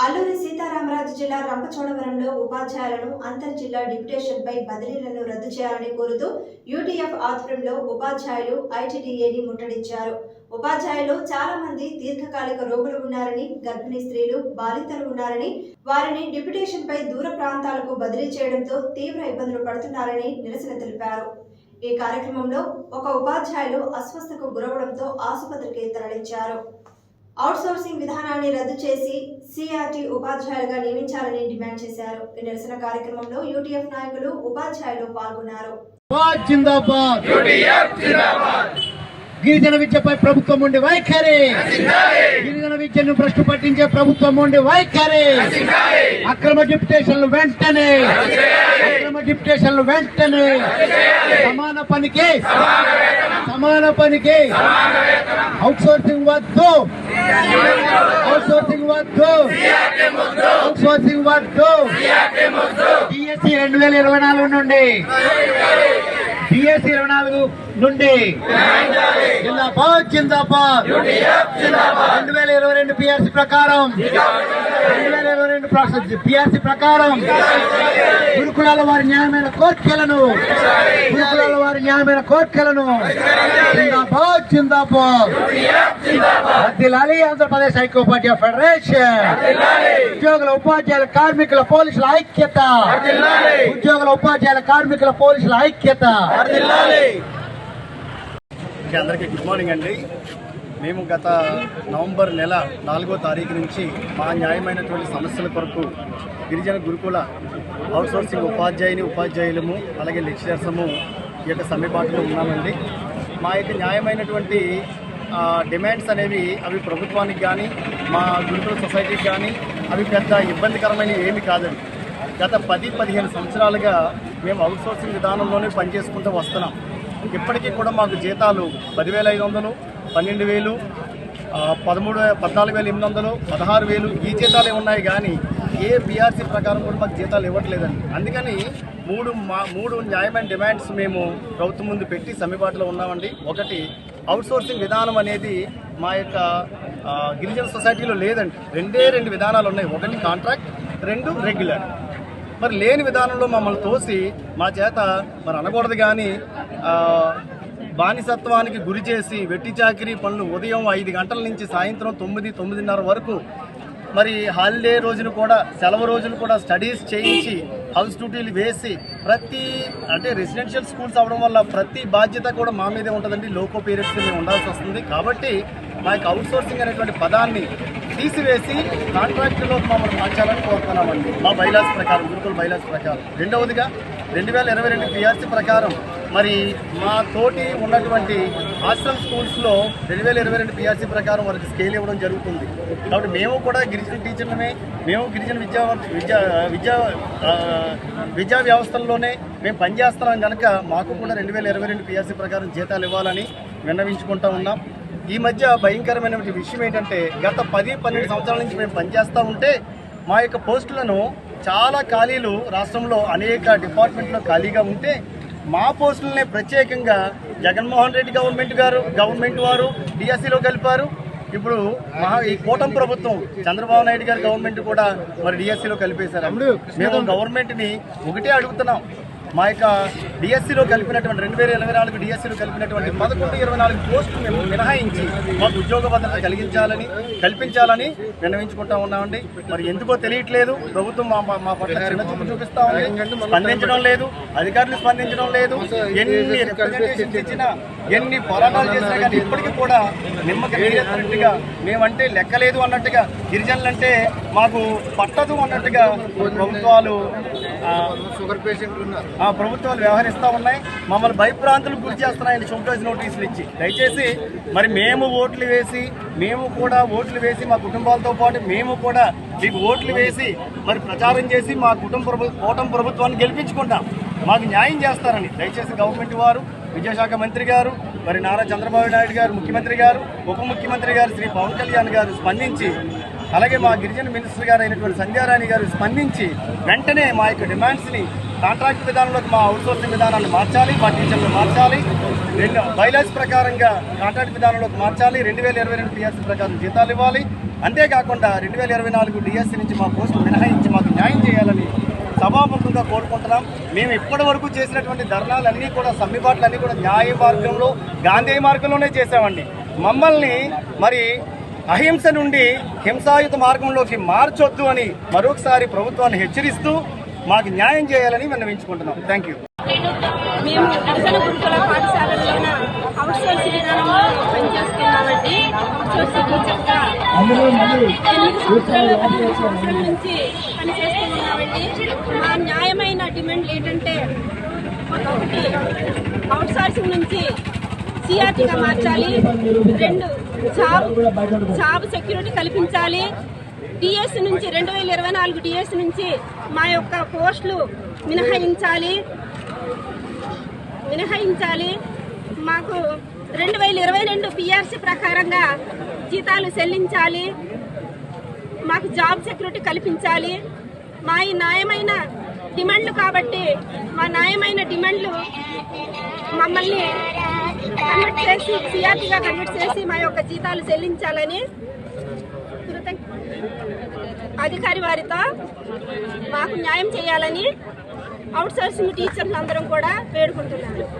అల్లూరి సీతారామరాజు జిల్లా రంపచోడవరంలో ఉపాధ్యాయులను అంతర్ జిల్లా డిప్యుటేషన్పై బదిలీలను రద్దు చేయాలని కోరుతూ యూటీఎఫ్ ఆధ్వర్యంలో ఉపాధ్యాయులు ఐటీడీఏని ముట్టడించారు. ఉపాధ్యాయులు చాలా మంది దీర్ఘకాలిక రోగులు ఉన్నారని, గర్భిణీ స్త్రీలు, బాలింతలు ఉన్నారని, వారిని డిప్యుటేషన్పై దూర ప్రాంతాలకు బదిలీ చేయడంతో తీవ్ర ఇబ్బందులు పడుతున్నారని నిరసన తెలిపారు. ఈ కార్యక్రమంలో ఒక ఉపాధ్యాయులు అస్వస్థకు గురవడంతో ఆసుపత్రికి తరలించారు. అవుట్సోర్సింగ్ విధానాన్ని రద్దు చేసి సిఆర్టీ ఉపాధ్యాయులుగా నియమించాలని డిమాండ్ చేశారు. ఈ నిరసన కార్యక్రమంలో యూటీఎఫ్ నాయకులు, ఉపాధ్యాయులు పాల్గొన్నారు. గిరిజన విద్యపై ప్రభుత్వం ఉండి వైఖరి, గిరిజన విద్యను భ్రష్టు పట్టించే ప్రభుత్వం ఉండి వైఖరి, అక్రమ డిప్యుటేషన్లు వెంటనే, సమాన పనికి అవుట్సోర్సింగ్ వద్దు, డిఎస్సి 2024 నుండి జిందాబాద్ 2022 పిఆర్సీ ప్రకారం గురుకులాల వారి న్యాయమైన కోర్కెలను జిందాబాద్ వర్ధిల్లాలి ఆంధ్రప్రదేశ్ ఐక్యోపాధ్యాయ ఫెడరేషన్. ఉపాధ్యాయుల కార్మికుల పోలీసుల ఐక్యత. అందరికీ గుడ్ మార్నింగ్ అండి. మేము గత నవంబర్ నెల 4వ తారీఖు నుంచి మా న్యాయమైనటువంటి సమస్యల కొరకు గిరిజన గురుకుల అవుట్సోర్సింగ్ ఉపాధ్యాయులము అలాగే లెక్చరర్సము ఈ యొక్క సమ్మెబాటులో ఉన్నామండి. మా యొక్క న్యాయమైనటువంటి డిమాండ్స్ అనేవి అవి ప్రభుత్వానికి కానీ మా గురుకుల సొసైటీకి కానీ అవి పెద్ద ఇబ్బందికరమైనవి ఏమి కాదండి. గత 10-15 సంవత్సరాలుగా మేము అవుట్సోర్సింగ్ విధానంలోనే పనిచేసుకుంటూ వస్తున్నాం. ఇప్పటికీ కూడా మాకు జీతాలు 10,500, 12,000, 14,800, 16,000 ఈ జీతాలే ఉన్నాయి కానీ ఏ పిఆర్సీ ప్రకారం కూడా మాకు జీతాలు ఇవ్వట్లేదండి. అందుకని మూడు న్యాయమైన డిమాండ్స్ మేము ప్రభుత్వం ముందు పెట్టి సమ్మెబాటులో ఉన్నామండి. ఒకటి, అవుట్సోర్సింగ్ విధానం అనేది మా యొక్క గిరిజన సొసైటీలో లేదండి. రెండు విధానాలు ఉన్నాయి. ఒకటి కాంట్రాక్ట్, 2 రెగ్యులర్. మరి లేని విధానంలో మమ్మల్ని తోసి మా చేత మరి అనకూడదు కానీ బానిసత్వానికి గురి చేసి వెట్టి చాకిరీ పనులు ఉదయం 5 గంటల నుంచి సాయంత్రం 9-9:30 వరకు, మరి హాలిడే రోజును కూడా, సెలవు రోజులు కూడా స్టడీస్ చేయించి హౌస్ డ్యూటీలు వేసి అంటే రెసిడెన్షియల్ స్కూల్స్ అవడం వల్ల ప్రతి బాధ్యత కూడా మా మీదే ఉంటుందండి. లోకో పీరియడ్స్ మేము ఉండాల్సి వస్తుంది. కాబట్టి మా యొక్క అవుట్సోర్సింగ్ అనేటువంటి పదాన్ని తీసివేసి కాంట్రాక్టులో మమ్మల్ని మార్చాలని కోరుతున్నామండి మా బైలాస్ ప్రకారం, గురుకుల బైలాస్ ప్రకారం. రెండవదిగా 2022 పిఆర్సీ ప్రకారం మరి మా తోటి ఉన్నటువంటి హాస్టల్ స్కూల్స్లో 2022 పిఆర్సీ ప్రకారం వారికి స్కేల్ ఇవ్వడం జరుగుతుంది. కాబట్టి మేము కూడా గిరిజన టీచర్లమే, మేము గిరిజన విద్యా వ్యవస్థల్లోనే మేము పనిచేస్తున్నాం కనుక మాకు కూడా 2022 పిఆర్సీ ప్రకారం జీతాలు ఇవ్వాలని విన్నవించుకుంటూ ఉన్నాం. ఈ మధ్య భయంకరమైన విషయం ఏంటంటే, గత 10-12 సంవత్సరాల నుంచి మేము పనిచేస్తూ ఉంటే మా యొక్క పోస్టులను చాలా ఖాళీలు రాష్ట్రంలో అనేక డిపార్ట్మెంట్లో ఖాళీగా ఉంటే మా పోస్టులనే ప్రత్యేకంగా జగన్మోహన్ రెడ్డి గవర్నమెంట్ వారు డిఎస్సిలో కలిపారు. ఇప్పుడు ఈ కూటమి ప్రభుత్వం చంద్రబాబు నాయుడు గారి గవర్నమెంట్ కూడా మరి డిఎస్సిలో కలిపేశారు. మేము గవర్నమెంట్ని ఒకటే అడుగుతున్నాం, మా యొక్క డిఎస్సిలో కలిపినటువంటి 2024 డిఎస్సిలో కలిపినటువంటి 11-24 పోస్టులు మేము మినహాయించి మాకు ఉద్యోగ భద్రత కల్పించాలని విన్నవించుకుంటా ఉన్నామండి. మరి ఎందుకో తెలియట్లేదు, ప్రభుత్వం మా పట్ల చిన్న చూపు చూపిస్తా ఉంది, స్పందించడం లేదు, అధికారులు స్పందించడం లేదు. ఎన్ని రిప్రజెంటేషన్స్ ఇచ్చినా, ఎన్ని పోరాటాలు చేసినా కానీ ఇప్పటికీ కూడా నిమ్మకి నీరెత్తినట్టుగా, మేమంటే లెక్కలేదు అన్నట్టుగా, గిరిజనులంటే మాకు పట్టదు అన్నట్టుగా ప్రభుత్వాలు వ్యవహరిస్తూ ఉన్నాయి. మమ్మల్ని భయప్రాంతులకు గురి చేస్తున్నాయని షోకాజ్ నోటీసులు ఇచ్చి. దయచేసి మరి మేము ఓట్లు వేసి మా కుటుంబాలతో పాటు మేము కూడా మీకు ఓట్లు వేసి మరి ప్రచారం చేసి మా కూటమి ప్రభుత్వాన్ని గెలిపించుకుంటాం, మాకు న్యాయం చేస్తారని దయచేసి గవర్నమెంట్ వారు, విద్యాశాఖ మంత్రి గారు, మరి నారా చంద్రబాబు నాయుడు గారు, ముఖ్యమంత్రి గారు, ఉప ముఖ్యమంత్రి గారు శ్రీ పవన్ కళ్యాణ్ గారు స్పందించి, అలాగే మా గిరిజన మినిస్టర్ గారు అయినటువంటి సంధ్యారాణి గారు స్పందించి వెంటనే మా యొక్క డిమాండ్స్ని కాంట్రాక్ట్ విధానంలోకి మా అవుట్సోర్సింగ్ విధానాన్ని మార్చాలి, మా టీచర్లు మార్చాలి, బైలాస్ ప్రకారంగా కాంట్రాక్ట్ విధానంలోకి మార్చాలి, 2022 పిఎస్సీ ప్రకారం జీతాలు ఇవ్వాలి. అంతేకాకుండా 2024 డిఎస్సీ నుంచి మా పోస్టులు మినహాయించి మాకు న్యాయం చేయాలని సభాముఖంగా కోరుకుంటున్నాం. మేము ఇప్పటి వరకు చేసినటువంటి ధర్నాలన్నీ కూడా, సమ్మెబాట్లన్నీ కూడా న్యాయ మార్గంలో, గాంధీ మార్గంలోనే చేసామండి. మమ్మల్ని మరి అహింస నుండి హింసాయుత మార్గంలోకి మార్చొద్దు అని మరొకసారి ప్రభుత్వాన్ని హెచ్చరిస్తూ మాకు న్యాయం చేయాలని విన్నవించుకుంటున్నాం. Thank you. మేము నర్సన గురుకుల పాఠశాలలోన అవుట్సోర్స్ విధానంలో పనిచేస్తున్నామండి. అవుట్సోర్స్ టీచర్గా 8 సంవత్సరాల నుంచి పనిచేస్తూ ఉన్నామండి. మా న్యాయమైన డిమాండ్లు ఏంటంటే, ఒకటి అవుట్సోర్సింగ్ నుంచి సిఆర్టీగా మార్చాలి, 2 జాబ్ సెక్యూరిటీ కల్పించాలి, డిఎస్ నుంచి 2024 డిఎస్ నుంచి మా యొక్క పోస్టులు మినహాయించాలి. మాకు 2022 పిఆర్సీ ప్రకారంగా జీతాలు చెల్లించాలి, మాకు జాబ్ సెక్యూరిటీ కల్పించాలి. మా ఈ న్యాయమైన డిమాండ్లు కాబట్టి, మా న్యాయమైన డిమాండ్లు మమ్మల్ని కన్వర్ట్ చేసి, సిఆర్టీగా కన్వర్ట్ చేసి మా యొక్క జీతాలు చెల్లించాలని అధికారి వారితో మాకు న్యాయం చేయాలని అవుట్సోర్సింగ్ టీచర్లు అందరం కూడా వేడుకుంటున్నాను.